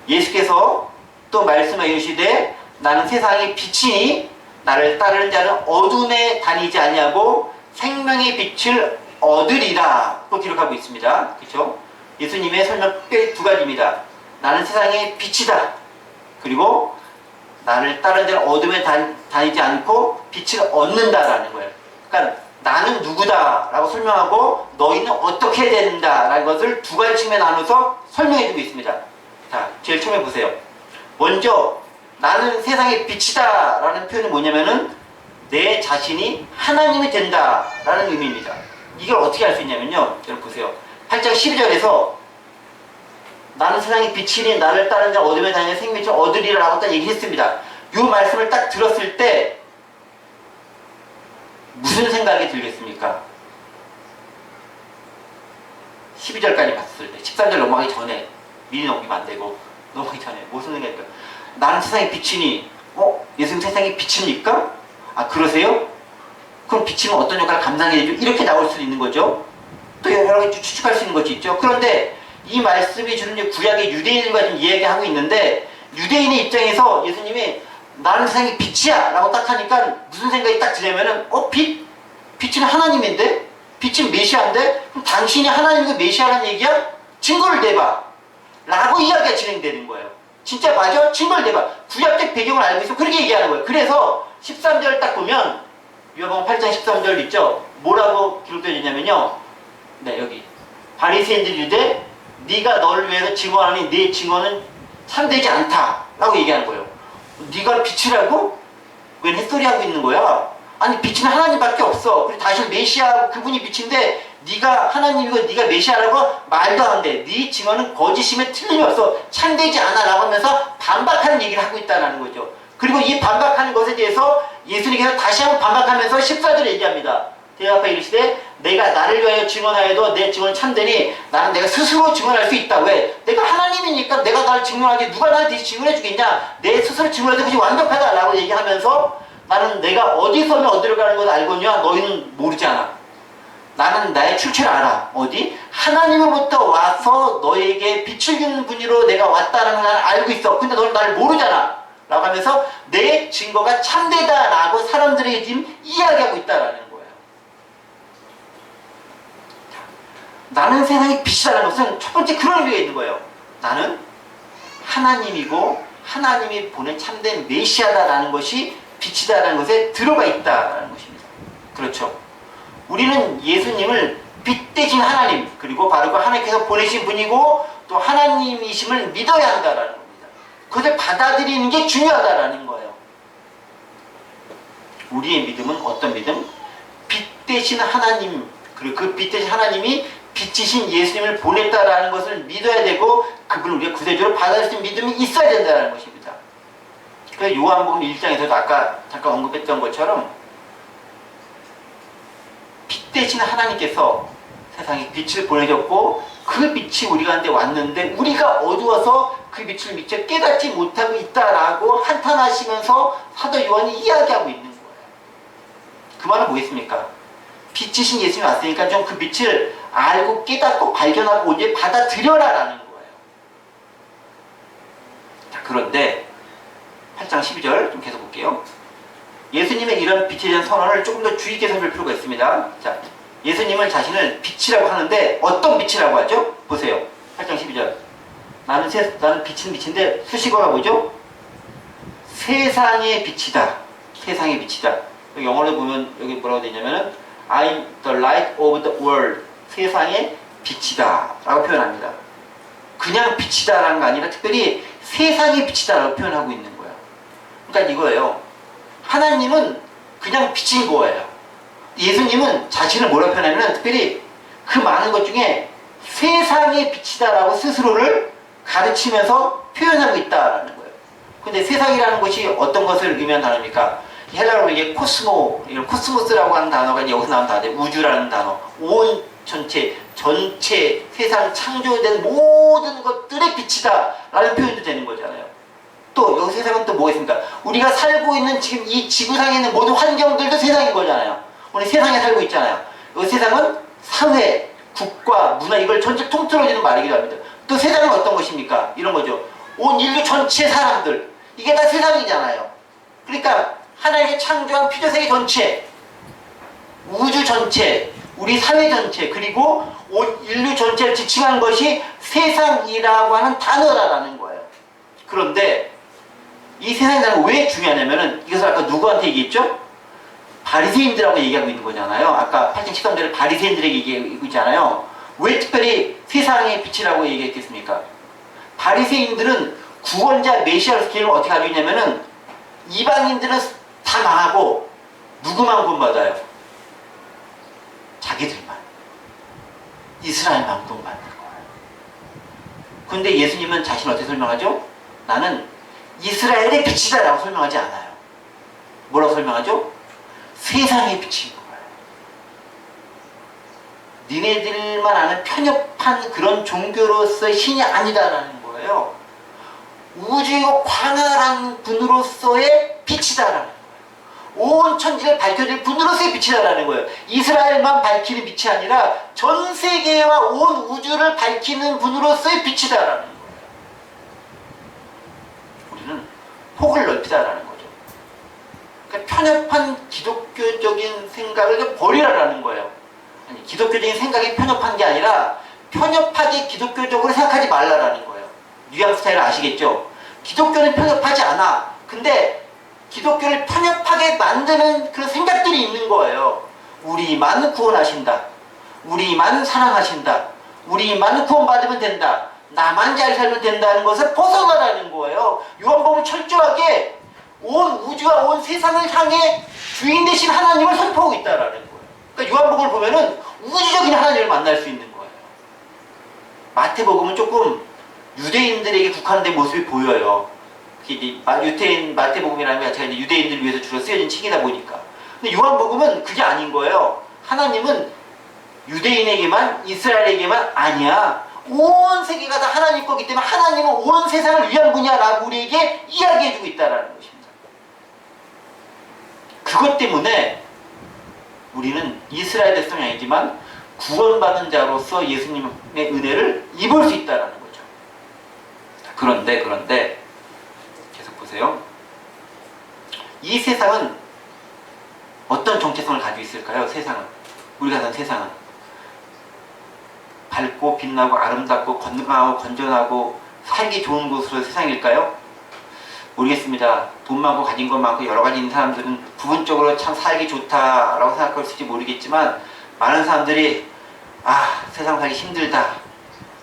[SPEAKER 1] 예수께서 또 말씀하여 이르시되 나는 세상의 빛이니 나를 따르는 자는 어둠에 다니지 아니하고 생명의 빛을 얻으리라 또 기록하고 있습니다. 그렇죠? 예수님의 설명 특별히 두 가지입니다. 나는 세상의 빛이다. 그리고 나를 따르는 자는 어둠에 다니지 않고 빛을 얻는다라는 거예요. 그러니까 나는 누구다 라고 설명하고 너희는 어떻게 해야 된다라는 것을 두 가지 측면에 나눠서 설명해주고 있습니다. 자, 제일 처음에 보세요. 먼저 나는 세상의 빛이다 라는 표현이 뭐냐면은 내 자신이 하나님이 된다 라는 의미입니다. 이걸 어떻게 할 수 있냐면요, 여러분 보세요. 8장 12절에서 나는 세상의 빛이니 나를 따르는 자 어둠에 다니는 생명을 얻으리라 라고 딱 얘기했습니다. 이 말씀을 딱 들었을 때 무슨 생각이 들겠습니까? 12절까지 봤을 때 13절 넘어가기 전에 미리 넘기면 안 되고 넘어가기 전에 무슨 생각일까? 나는 세상의 빛이니 예수님 세상의 빛입니까? 아 그러세요? 그럼 빛이면 어떤 역할을 감당해야 되죠? 이렇게 나올 수 있는 거죠. 또 여러 가지 추측할 수 있는 것이 있죠. 그런데 이 말씀이 주는 구약의 유대인들과 좀 이야기하고 있는데 유대인의 입장에서 예수님이 나는 세상의 빛이야 라고 딱 하니까 무슨 생각이 딱 들냐면은 빛? 빛은 하나님인데? 빛은 메시아인데? 그럼 당신이 하나님과 메시아라는 얘기야? 증거를 내봐 라고 이야기가 진행되는 거예요. 진짜 맞아? 증거를 내봐. 구약적 배경을 알고 있으면 그렇게 얘기하는 거예요. 그래서 13절 딱 보면 요한복음 8장 13절 있죠? 뭐라고 기록되어 있냐면요, 네 여기 바리새인들이 이르되 네가 너를 위해서 증언하니 네 증언은 참되지 않다 라고 얘기하는 거예요. 네가 빛이라고? 웬 햇소리하고 있는 거야? 아니 빛은 하나님밖에 없어. 그리고 다시 메시아 그분이 빛인데 네가 하나님이고 네가 메시아라고 말도 안 돼. 네 증언은 거짓임에 틀림이 없어. 참되지 않아 라고 하면서 반박하는 얘기를 하고 있다는 거죠. 그리고 이 반박하는 것에 대해서 예수님께서 다시 한번 반박하면서 14절에 얘기합니다. 대답하여 이르시되 내가 나를 위하여 증언하여도 내 증언은 참되니 나는 내가 스스로 증언할 수 있다. 왜? 내가 하나님이니까 내가 나를 증언하지 누가 나한테 증언해 주겠냐? 내 스스로 증언해도 그것이 완벽하다 라고 얘기하면서 나는 내가 어디서 얻으러 가는 걸 알거니와 너희는 모르지 않아. 나는 나의 출처를 알아. 어디? 하나님으로부터 와서 너에게 빛을 주는 분으로 내가 왔다는 걸 알고 있어. 근데 너는 나를 모르잖아 라고 하면서 내 증거가 참되다 라고 사람들에게 지금 이야기하고 있다라는 거예요. 나는 세상의 빛이라는 것은 첫 번째 그런 의미가 있는 거예요. 나는 하나님이고 하나님이 보낸 참된 메시아다라는 것이 빛이다라는 것에 들어가 있다라는 것입니다. 그렇죠. 우리는 예수님을 빛 대신 하나님, 그리고 바로 그 하나님께서 보내신 분이고 또 하나님이심을 믿어야 한다라는 겁니다. 그것을 받아들이는 게 중요하다라는 거예요. 우리의 믿음은 어떤 믿음? 빛 대신 하나님, 그리고 그 빛 대신 하나님이 빛이신 예수님을 보냈다라는 것을 믿어야 되고 그분을 우리가 구세주로 받아들일 수 있는 믿음이 있어야 된다는 것입니다. 그래서 요한복음 1장에서도 아까 잠깐 언급했던 것처럼 빛 대신 하나님께서 세상에 빛을 보내줬고 그 빛이 우리 가운데 왔는데 우리가 어두워서 그 빛을 미처 깨닫지 못하고 있다라고 한탄하시면서 사도 요한이 이야기하고 있는 거예요. 그 말은 뭐겠습니까? 빛이신 예수님이 왔으니까 좀 그 빛을 알고 깨닫고 발견하고 이제 받아들여라라는 거예요. 자, 그런데 8장 12절 좀 계속 볼게요. 예수님의 이런 빛에 대한 선언을 조금 더 주의 있게 살필 필요가 있습니다. 자, 예수님은 자신을 빛이라고 하는데 어떤 빛이라고 하죠? 보세요. 8장 12절. 나는 빛은 빛인데 수식어가 뭐죠? 세상의 빛이다. 세상의 빛이다. 여기 영어로 보면 여기 뭐라고 되냐면은 I'm the light of the world. 세상의 빛이다 라고 표현합니다. 그냥 빛이다 라는 거 아니라 특별히 세상의 빛이다 라고 표현하고 있는 거예요. 그러니까 이거예요. 하나님은 그냥 빛인 거예요. 예수님은 자신을 뭐라고 표현하냐면 특별히 그 많은 것 중에 세상의 빛이다 라고 스스로를 가르치면서 표현하고 있다라는 거예요. 근데 세상이라는 것이 어떤 것을 의미하는 단어입니까? 헬라어로 이게 코스모, 이런 코스모스라고 하는 단어가 이제 여기서 나온 단어인데, 우주라는 단어, 온 전체 세상 창조된 모든 것들의 빛이다 라는 표현도 되는 거잖아요. 또 여기 세상은 또 뭐가 있습니까? 우리가 살고 있는 지금 이 지구상에 있는 모든 환경들도 세상인 거잖아요. 우리 세상에 살고 있잖아요. 이 세상은 사회, 국가, 문화 이걸 전체 통틀어지는 말이기도 합니다. 또 세상은 어떤 것입니까? 이런 거죠. 온 인류 전체 사람들, 이게 다 세상이잖아요. 그러니까 하나님의 창조한 피조세계 전체, 우주 전체, 우리 사회 전체, 그리고 온 인류 전체를 지칭한 것이 세상이라고 하는 단어라는 거예요. 그런데 이 세상이라는 게 왜 중요하냐면은, 이것을 아까 누구한테 얘기했죠? 바리새인들하고 얘기하고 있는 거잖아요. 아까 8장 13절에 바리새인들에게 얘기하고 있잖아요. 왜 특별히 세상의 빛이라고 얘기했겠습니까? 바리새인들은 구원자 메시아로서 기능을 어떻게 가지고 있냐면은, 이방인들은 다 망하고 누구만 구원받아요? 자기들만. 이스라엘만 구원받는 거예요. 근데 예수님은 자신을 어떻게 설명하죠? 나는 이스라엘의 빛이다 라고 설명하지 않아요. 뭐라고 설명하죠? 세상의 빛인 거예요. 니네들만 아는 편협한 그런 종교로서의 신이 아니다라는 거예요. 우주이고 광활한 분으로서의 빛이다라는 거예요. 온 천지를 밝혀줄 분으로서의 빛이다라는 거예요. 이스라엘만 밝히는 빛이 아니라 전 세계와 온 우주를 밝히는 분으로서의 빛이다라는 거예요. 우리는 폭을 넓히다라는 거죠. 그러니까 편협한 기독교적인 생각을 버리라라는 거예요. 아니, 기독교적인 생각이 편협한 게 아니라 편협하게 기독교적으로 생각하지 말라라는 거예요. 뉘앙스 스타일 아시겠죠? 기독교는 편협하지 않아. 근데 기독교를 편협하게 만드는 그런 생각들이 있는 거예요. 우리만 구원하신다. 우리만 사랑하신다. 우리만 구원받으면 된다. 나만 잘 살면 된다는 것을 벗어나라는 거예요. 요한복음은 철저하게 온 우주와 온 세상을 향해 주인 되신 하나님을 선포하고 있다라는 거예요. 그러니까 요한복음을 보면은 우주적인 하나님을 만날 수 있는 거예요. 마태복음은 조금 유대인들에게 국한된 모습이 보여요. 유대인 마태복음이라는 게 자체가 유대인들을 위해서 주로 쓰여진 책이다 보니까. 근데 요한복음은 그게 아닌 거예요. 하나님은 유대인에게만, 이스라엘에게만 아니야. 온 세계가 다 하나님 거기 때문에 하나님은 온 세상을 위한 분이야라고 우리에게 이야기해주고 있다는 것입니다. 그것 때문에 우리는 이스라엘 백성이 아니지만 구원받은 자로서 예수님의 은혜를 입을 수 있다는 거죠. 그런데 계속 보세요. 이 세상은 어떤 정체성을 가지고 있을까요? 세상은, 우리가 사는 세상은 밝고 빛나고 아름답고 건강하고 건전하고 살기 좋은 곳으로 세상일까요? 모르겠습니다. 돈 많고 가진 것 많고 여러 가지 있는 사람들은 부분적으로 참 살기 좋다라고 생각할 수 있을지 모르겠지만, 많은 사람들이 세상 살기 힘들다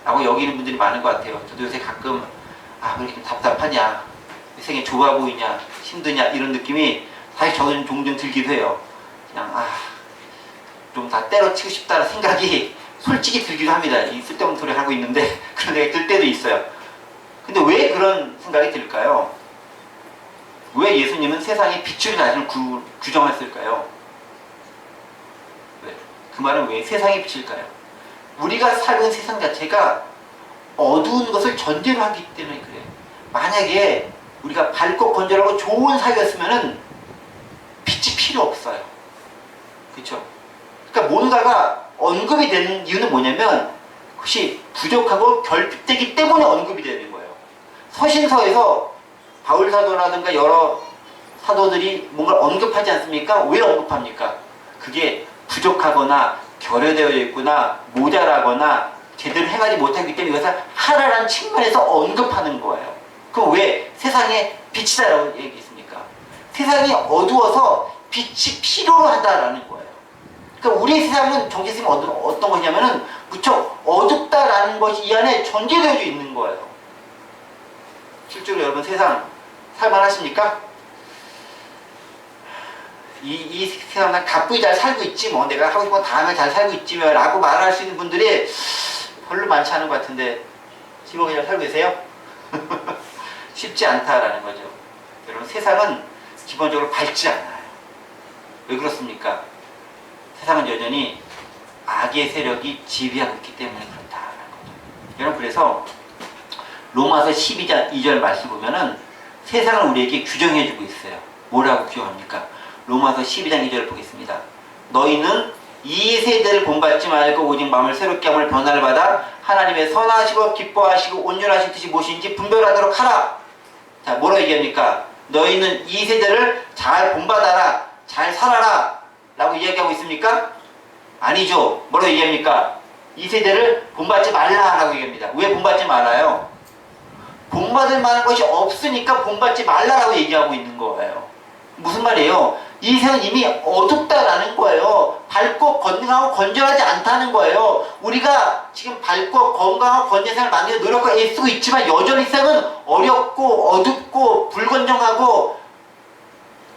[SPEAKER 1] 라고 여기는 분들이 많은 것 같아요. 저도 요새 가끔 왜 이렇게 답답하냐, 세상이 좁아 보이냐, 힘드냐, 이런 느낌이 사실 저는 종종 들기도 해요. 그냥 좀 다 때려치고 싶다는 생각이 솔직히 들기도 합니다. 이 쓸데없는 소리 하고 있는데 그런 생각이 들 때도 있어요. 근데 왜 그런 생각이 들까요? 왜 예수님은 세상의 빛으로 자신을 규정했을까요? 왜? 그 말은 왜 세상의 빛일까요? 우리가 살고 있는 세상 자체가 어두운 것을 전제로 하기 때문에 그래요. 만약에 우리가 밝고 건전하고 좋은 사회였으면은 빛이 필요 없어요. 그렇죠? 그러니까 뭔가가 언급이 되는 이유는 뭐냐면, 그것이 부족하고 결핍되기 때문에 언급이 되는 거예요. 서신서에서 바울 사도라든가 여러 사도들이 뭔가를 언급하지 않습니까? 왜 언급합니까? 그게 부족하거나 결여되어 있거나 모자라거나 제대로 행하지 못하기 때문에 이것을 하라는 측면에서 언급하는 거예요. 그럼 왜 세상에 빛이다라고 얘기했습니까? 세상이 어두워서 빛이 필요로 한다라는 거예요. 그러니까 우리 세상은 정체성이 어떤 것이냐면은 무척 어둡다라는 것이 이 안에 전제되어 있는 거예요. 실제로 여러분 세상 살만하십니까? 이 세상 난 가쁘게 잘 살고 있지, 뭐 내가 하고 싶은 거 다 하면 잘 살고 있지 라고 말할 수 있는 분들이 별로 많지 않은 것 같은데, 지금 잘 살고 계세요? 쉽지 않다라는 거죠. 여러분 세상은 기본적으로 밝지 않아요. 왜 그렇습니까? 세상은 여전히 악의 세력이 지배하고 있기 때문에 그렇다라는 거죠. 여러분, 그래서 로마서 12장 2절 말씀 보면은 세상을 우리에게 규정해주고 있어요. 뭐라고 규정합니까? 로마서 12장 2절 보겠습니다. 너희는 이 세대를 본받지 말고 오직 마음을 새롭게 함을 변화를 받아 하나님의 선하시고 기뻐하시고 온전하신 뜻이 무엇인지 분별하도록 하라. 자, 뭐라고 얘기합니까? 너희는 이 세대를 잘 본받아라, 잘 살아라 라고 이야기하고 있습니까? 아니죠. 뭐라고 얘기합니까? 이 세대를 본받지 말라 라고 얘기합니다. 왜 본받지 말아요? 본받을 만한 것이 없으니까 본받지 말라라고 얘기하고 있는 거예요. 무슨 말이에요? 이 세상은 이미 어둡다라는 거예요. 밝고 건강하고 건전하지 않다는 거예요. 우리가 지금 밝고 건강하고 건전한 세상을 만들어 노력하고 애쓰고 있지만 여전히 세상은 어렵고 어둡고 불건전하고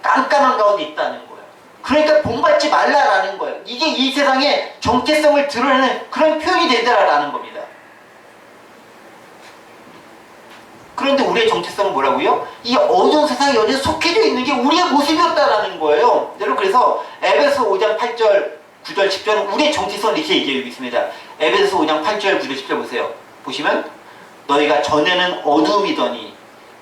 [SPEAKER 1] 깜깜한 가운데 있다는 거예요. 그러니까 본받지 말라라는 거예요. 이게 이 세상의 정체성을 드러내는 그런 표현이 되더라라는 겁니다. 그런데 우리의 정체성은 뭐라고요? 이 어두운 세상에 여전히 속해져 있는 게 우리의 모습이었다라는 거예요. 여러분, 그래서 에베소 5장 8절, 9절, 10절은 우리의 정체성을 이렇게 얘기하고 있습니다. 에베소 5장 8절, 9절, 10절 보세요. 보시면 너희가 전에는 어두움이더니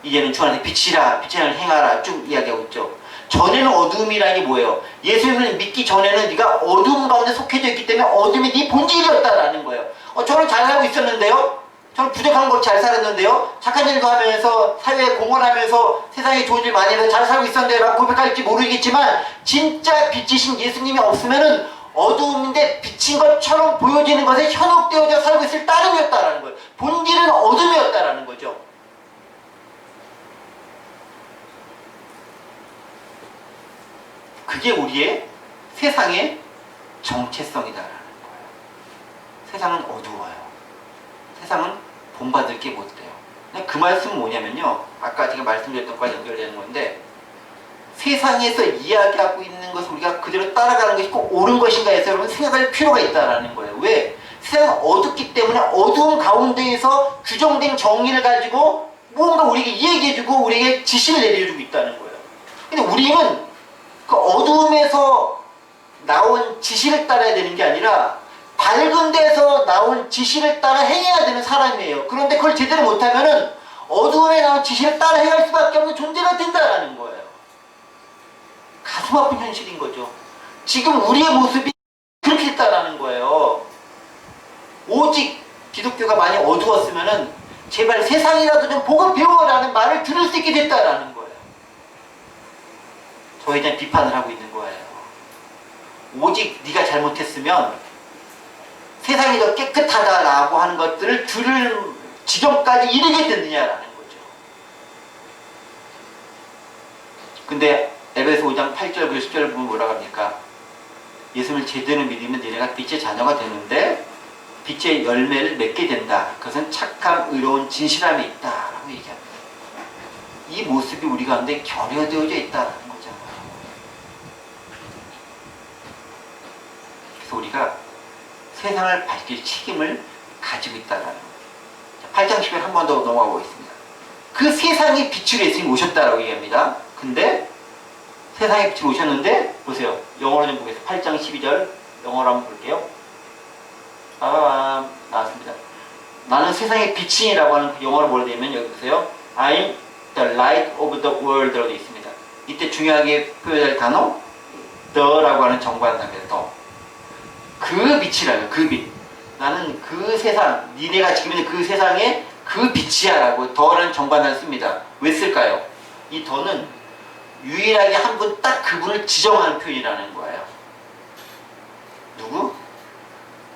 [SPEAKER 1] 이제는 주 안에서 빛이라, 빛을 행하라 쭉 이야기하고 있죠. 전에는 어두움이라는 게 뭐예요? 예수님을 믿기 전에는 네가 어두움 가운데 속해져 있기 때문에 어둠이 네 본질이었다라는 거예요. 저는 잘 살고 있었는데요? 저는 부족한 걸 잘 살았는데요? 착한 일도 하면서 사회에 공헌하면서 세상에 좋은 일 많이 해서 잘 살고 있었는데 라고 고백할지 모르겠지만 진짜 빛이신 예수님이 없으면은 어두움인데 비친 것처럼 보여지는 것에 현혹되어져 살고 있을 따름이었다라는 거예요. 본질은 어둠이었다라는 거죠. 그게 우리의 세상의 정체성이다라는 거예요. 세상은 어두워요. 세상은 본받을 게 못 돼요. 그 말씀은 뭐냐면요. 아까 제가 말씀드렸던 것과 연결되는 건데 세상에서 이야기하고 있는 것을 우리가 그대로 따라가는 것이 꼭 옳은 것인가 해서 여러분 생각할 필요가 있다라는 거예요. 왜? 세상은 어둡기 때문에 어두운 가운데에서 규정된 정의를 가지고 뭔가 우리에게 이야기해주고 우리에게 지시를 내려주고 있다는 거예요. 근데 우리는 그 어두움에서 나온 지시를 따라야 되는 게 아니라 밝은 데서 나온 지시를 따라 행해야 되는 사람이에요. 그런데 그걸 제대로 못하면은 어두움에 나온 지시를 따라 행할 수밖에 없는 존재가 된다라는 거예요. 가슴 아픈 현실인 거죠. 지금 우리의 모습이 그렇게 됐다라는 거예요. 오직 기독교가 많이 어두웠으면은 제발 세상이라도 좀 보고 배워라는 말을 들을 수 있게 됐다라는 거예요. 저에 대한 비판을 하고 있는 거예요. 오직 네가 잘못했으면 세상이 더 깨끗하다라고 하는 것들을 들을 지점까지 이르게 됐느냐라는 거죠. 근데 에베소 5장 8절, 9절, 10절을 보면 뭐라고 합니까? 예수님을 제대로 믿으면 너네가 빛의 자녀가 되는데 빛의 열매를 맺게 된다. 그것은 착함, 의로운 진실함이 있다라고 얘기합니다. 이 모습이 우리 가운데 결여되어져 있다라는 거잖아요. 그래서 우리가 세상을 밝힐 책임을 가지고 있다는 거예요. 8장 10절 한 번 더 넘어가 보겠습니다. 그 세상의 빛으로 예수님이 오셨다라고 얘기합니다. 근데 세상의 빛으로 오셨는데 보세요. 영어로 좀 보겠습니다. 8장 12절 영어로 한번 볼게요. 나왔습니다. 나는 세상의 빛이라고 하는 영어로 뭐라 되어 있냐면 여기 보세요. I'm the light of the world 라고 되어 있습니다. 이때 중요하게 표현할 단어 the라고 하는 정관사입니다. the. 그 빛이라요. 그 빛. 나는 그 세상, 니네가 지금 있는 그 세상에 그 빛이야 라고 더라는 정관을 씁니다. 왜 쓸까요? 이 더는 유일하게 한 분 딱 그분을 지정하는 표현이라는 거예요. 누구?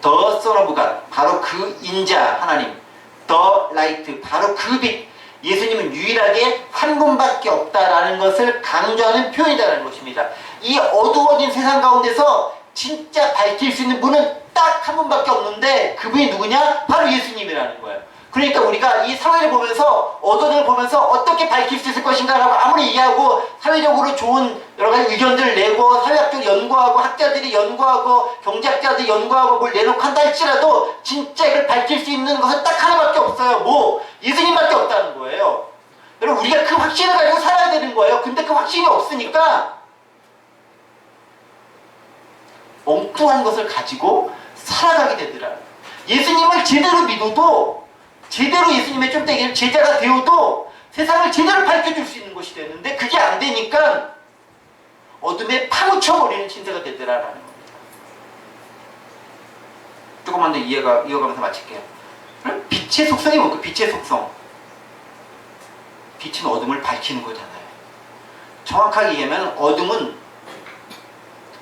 [SPEAKER 1] The Son of God. 바로 그 인자 하나님. The Light. 바로 그 빛. 예수님은 유일하게 한 분밖에 없다라는 것을 강조하는 표현이라는 것입니다. 이 어두워진 세상 가운데서 진짜 밝힐 수 있는 분은 딱 한 분밖에 없는데 그분이 누구냐? 바로 예수님이라는 거예요. 그러니까 우리가 이 사회를 보면서 어두움을 보면서 어떻게 밝힐 수 있을 것인가 라고 아무리 이해하고 사회적으로 좋은 여러 가지 의견들을 내고 사회학적으로 연구하고 학자들이 연구하고 경제학자들이 연구하고 뭘 내놓고 한다 할지라도 진짜 이걸 밝힐 수 있는 것은 딱 하나밖에 없어요. 뭐? 예수님밖에 없다는 거예요. 여러분 우리가 그 확신을 가지고 살아야 되는 거예요. 근데 그 확신이 없으니까 엉뚱한 것을 가지고 살아가게 되더라. 예수님을 제대로 믿어도, 제대로 예수님의 좀 더 제자가 되어도 세상을 제대로 밝혀줄 수 있는 것이 되는데 그게 안 되니까 어둠에 파묻혀버리는 신세가 되더라라는 겁니다. 조금만 더 이어가면서 마칠게요. 빛의 속성이 뭘까? 빛의 속성. 빛은 어둠을 밝히는 거잖아요. 정확하게 얘기하면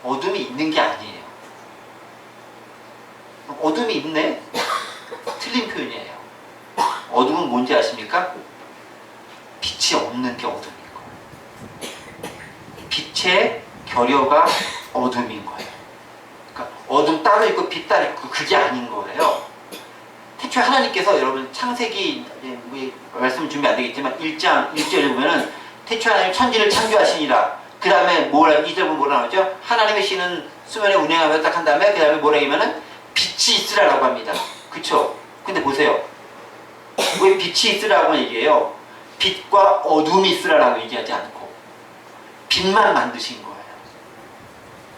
[SPEAKER 1] 어둠이 있는 게 아니에요. 어둠이 있네? 틀린 표현이에요. 어둠은 뭔지 아십니까? 빛이 없는 게 어둠인 거예요. 빛의 결여가 어둠인 거예요. 그러니까 어둠 따로 있고 빛 따로 있고 그게 아닌 거예요. 태초에 하나님께서 여러분 창세기 말씀 준비 안 되겠지만 1장 1절에 보면은 태초에 하나님 천지를 창조하시니라. 그 다음에 2절 보면 뭐라 나오죠? 하나님의 신은 수면에 운행하며 딱 한 다음에 그 다음에 뭐라 하면은 빛이 있으라라고 합니다. 그쵸? 근데 보세요. 왜 빛이 있으라고 얘기해요? 빛과 어둠이 있으라라고 얘기하지 않고 빛만 만드신 거예요.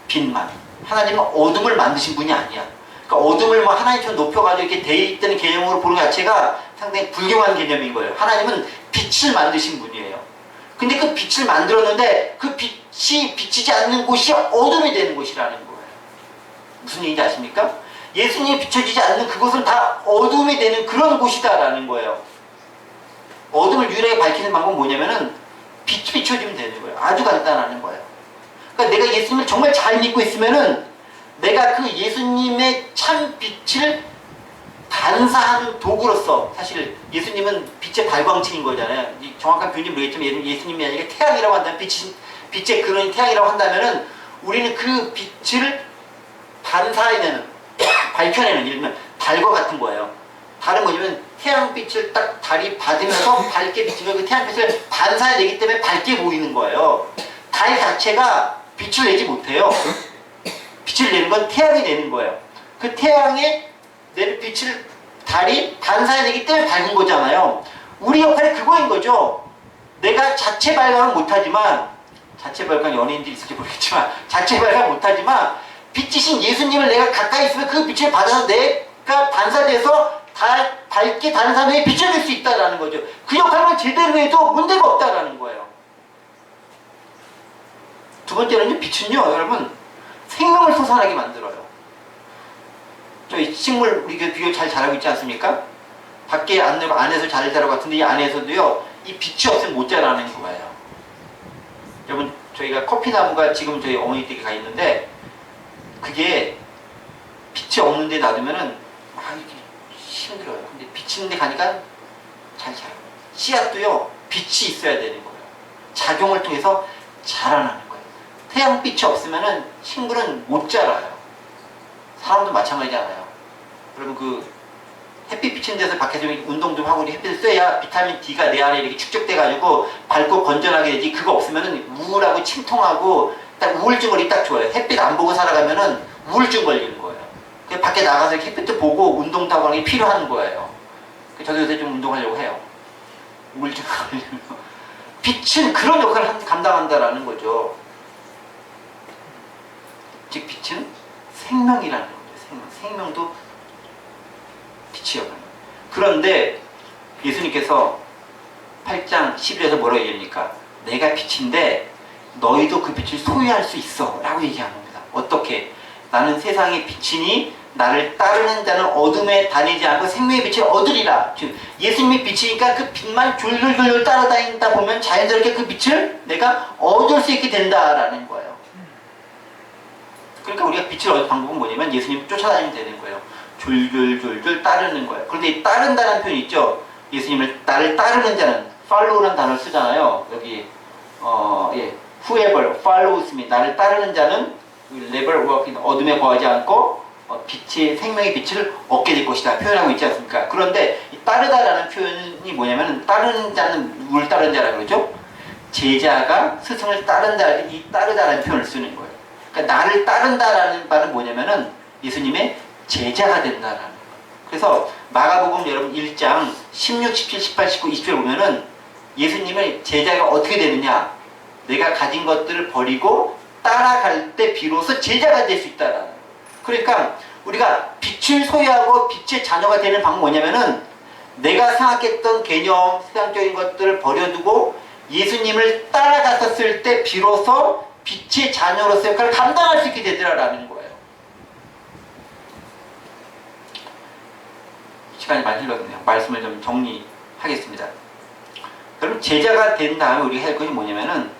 [SPEAKER 1] 빛만. 하나님은 어둠을 만드신 분이 아니야. 그러니까 어둠을 뭐 하나님처럼 높여가지고 이렇게 돼 있다는 개념으로 보는 것 자체가 상당히 불경한 개념인 거예요. 하나님은 빛을 만드신 분이에요. 근데 그 빛을 만들었는데 그 빛이 비치지 않는 곳이 어둠이 되는 곳이라는 거예요. 무슨 얘기인지 아십니까? 예수님이 비춰지지 않는 그곳은 다 어둠이 되는 그런 곳이다라는 거예요. 어둠을 유일하게 밝히는 방법은 뭐냐면은 빛이 비춰지면 되는 거예요. 아주 간단한 거예요. 그러니까 내가 예수님을 정말 잘 믿고 있으면은 내가 그 예수님의 참 빛을 반사하는 도구로서, 사실 예수님은 빛의 발광체인 거잖아요. 정확한 표현이 모르겠지만 예수님이 아니라 태양이라고 한다면 빛의 근원인 태양이라고 한다면은 우리는 그 빛을 반사해내는, 밝혀내는, 예를 들면 달과 같은 거예요. 달은 뭐냐면 태양빛을 딱 달이 받으면서 밝게 비치면 그 태양빛을 반사해내기 때문에 밝게 보이는 거예요. 달 자체가 빛을 내지 못해요. 빛을 내는 건 태양이 내는 거예요. 그 태양에 내는 빛을 달이 반사해내기 때문에 밝은 거잖아요. 우리 역할이 그거인 거죠. 내가 자체 발광은 못하지만, 자체 발광 연예인들이 있을지 모르겠지만, 자체 발광 못하지만 빛이신 예수님을 내가 가까이 있으면 그 빛을 받아서 내가 반사돼서 밝게 다른 사람에게 비춰줄 수 있다는 거죠. 그 역할만 제대로 해도 문제가 없다는 거예요. 두 번째는 빛은요, 여러분, 생명을 솟아나게 만들어요. 저희 식물, 우리 비교 잘 자라고 있지 않습니까? 밖에 안 내고 안에서 잘 자라고 같은데 이 안에서도요, 이 빛이 없으면 못 자라는 거예요. 여러분, 저희가 커피나무가 지금 저희 어머니 댁에 가 있는데, 그게 빛이 없는 데 놔두면은 이렇게 힘들어요. 근데 빛이 있는 데 가니까 잘 자라요. 씨앗도요, 빛이 있어야 되는 거예요. 작용을 통해서 자라나는 거예요. 태양빛이 없으면은 식물은 못 자라요. 사람도 마찬가지잖아요. 여러분, 그 햇빛 비치는 데서 밖에서 운동 좀 하고 햇빛을 쐬야 비타민 D가 내 안에 이렇게 축적돼가지고 밝고 건전하게 되지. 그거 없으면은 우울하고 침통하고 딱 우울증 걸리기 딱 좋아요. 햇빛 안 보고 살아가면은 우울증 걸리는 거예요. 그래서 밖에 나가서 햇빛도 보고 운동도 하고 하는 게 필요한 거예요. 저도 요새 좀 운동하려고 해요. 우울증 걸리면. 빛은 그런 역할을 감당한다라는 거죠. 즉, 빛은 생명이라는 거죠. 생명도 빛이요. 그런데 예수님께서 8장 11절에서 뭐라고 얘기합니까? 내가 빛인데 너희도 그 빛을 소유할 수 있어 라고 얘기하는 겁니다. 어떻게? 나는 세상의 빛이니 나를 따르는 자는 어둠에 다니지 않고 생명의 빛을 얻으리라. 즉 예수님이 빛이니까 그 빛만 졸졸졸 따라다니다 보면 자연스럽게 그 빛을 내가 얻을 수 있게 된다라는 거예요. 그러니까 우리가 빛을 얻을 방법은 뭐냐면 예수님을 쫓아다니면 되는 거예요. 졸졸졸졸 따르는 거예요. 그런데 이 따른다는 표현이 있죠. 예수님을 나를 따르는 자는 follow라는 단어를 쓰잖아요. 여기 whoever follows me, 나를 따르는 자는 never walk in 어둠에 거하지 않고 빛의 생명의 빛을 얻게 될 것이다 표현하고 있지 않습니까? 그런데 이 따르다라는 표현이 뭐냐면 따르는 자는 누굴 따르는 자라 그러죠? 제자가 스승을 따른다, 이 따르다라는 표현을 쓰는 거예요. 그러니까 나를 따른다라는 말은 뭐냐면은 예수님의 제자가 된다라는 거예요. 그래서 마가복음 여러분 1장 16, 17, 18, 19, 20절 보면은 예수님의 제자가 어떻게 되느냐? 내가 가진 것들을 버리고 따라갈 때 비로소 제자가 될 수 있다라는 거예요. 그러니까 우리가 빛을 소유하고 빛의 자녀가 되는 방법은 뭐냐면은 내가 생각했던 개념, 세상적인 것들을 버려두고 예수님을 따라갔었을 때 비로소 빛의 자녀로서 역할을 감당할 수 있게 되더라라는 거예요. 시간이 많이 흘렀네요. 말씀을 좀 정리하겠습니다. 그럼 제자가 된 다음에 우리가 할 것이 뭐냐면은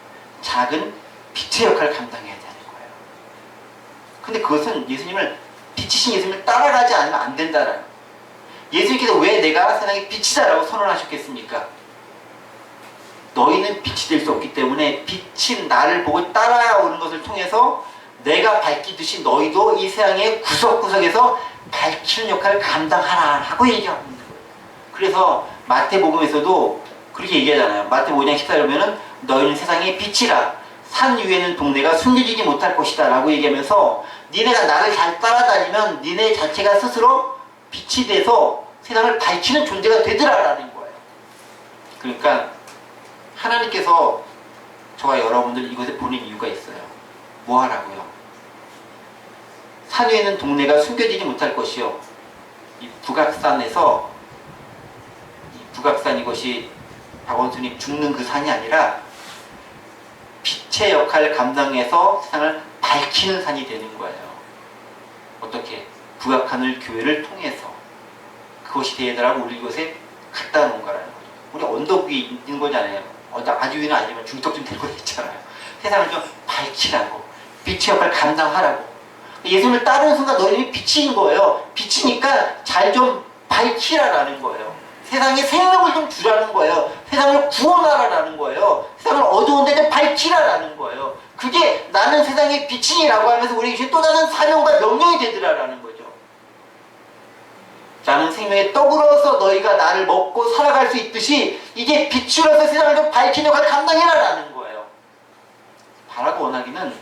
[SPEAKER 1] 작은 빛의 역할을 감당해야 되는 거예요. 근데 그것은 빛이신 예수님을 따라가지 않으면 안 된다라는 거예요. 예수님께서 왜 내가 세상의 빛이다라고 선언하셨겠습니까? 너희는 빛이 될 수 없기 때문에 빛인 나를 보고 따라오는 것을 통해서 내가 밝히듯이 너희도 이 세상의 구석구석에서 밝히는 역할을 감당하라 하고 얘기하고 있는 거예요. 그래서 마태복음에서도 그렇게 얘기하잖아요. 마태복음 5장 14절에 보면은 너희는 세상의 빛이라 산 위에는 동네가 숨겨지지 못할 것이다 라고 얘기하면서 니네가 나를 잘 따라다니면 니네 자체가 스스로 빛이 돼서 세상을 밝히는 존재가 되더라라는 거예요. 그러니까 하나님께서 저와 여러분들 이곳에 보낸 이유가 있어요. 뭐 하라고요? 산 위에는 동네가 숨겨지지 못할 것이요. 이 북악산에서 북악산 이것이 박원순이 죽는 그 산이 아니라 빛의 역할을 감당해서 세상을 밝히는 산이 되는 거예요. 어떻게? 북악하늘 교회를 통해서 그것이 되더라고 우리 이곳에 갖다 놓은 거라는 거죠. 우리 언덕 위에 있는 거잖아요. 아주 위는 아니지만 중턱 좀 들고 있잖아요. 세상을 좀 밝히라고 빛의 역할을 감당하라고. 예수님을 따르는 순간 너희는 빛인 거예요. 빛이니까 잘 좀 밝히라라는 거예요. 세상에 생명을 좀 주라는 거예요. 세상을 구원하라라는 거예요. 세상을 어두운 데는 밝히라라는 거예요. 그게 나는 세상의 빛이라고 하면서 우리에게 또 다른 사명과 명령이 되더라라는 거죠. 나는 생명의 떡으로서 너희가 나를 먹고 살아갈 수 있듯이 이게 빛으로서 세상을 좀 밝히는 역할을 감당해라라는 거예요. 바라고 원하기는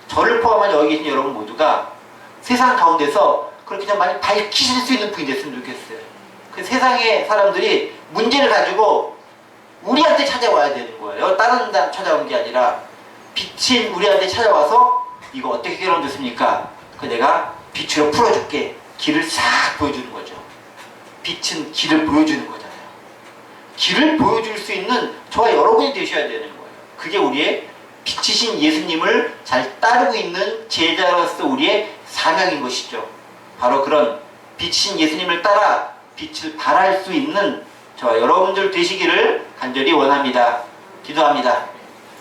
[SPEAKER 1] 저를 포함한 여기 계신 여러분 모두가 세상 가운데서 그렇게 좀 많이 밝히실 수 있는 분이 됐으면 좋겠어요. 그 세상의 사람들이 문제를 가지고 우리한테 찾아와야 되는 거예요. 다른 데 찾아오는 게 아니라 빛인 우리한테 찾아와서 이거 어떻게 결혼됐습니까? 그 내가 빛으로 풀어줄게. 길을 싹 보여주는 거죠. 빛은 길을 보여주는 거잖아요. 길을 보여줄 수 있는 저와 여러분이 되셔야 되는 거예요. 그게 우리의 빛이신 예수님을 잘 따르고 있는 제자로서 우리의 사명인 것이죠. 바로 그런 빛이신 예수님을 따라 빛을 발할 수 있는 저와 여러분들 되시기를 간절히 원합니다. 기도합니다.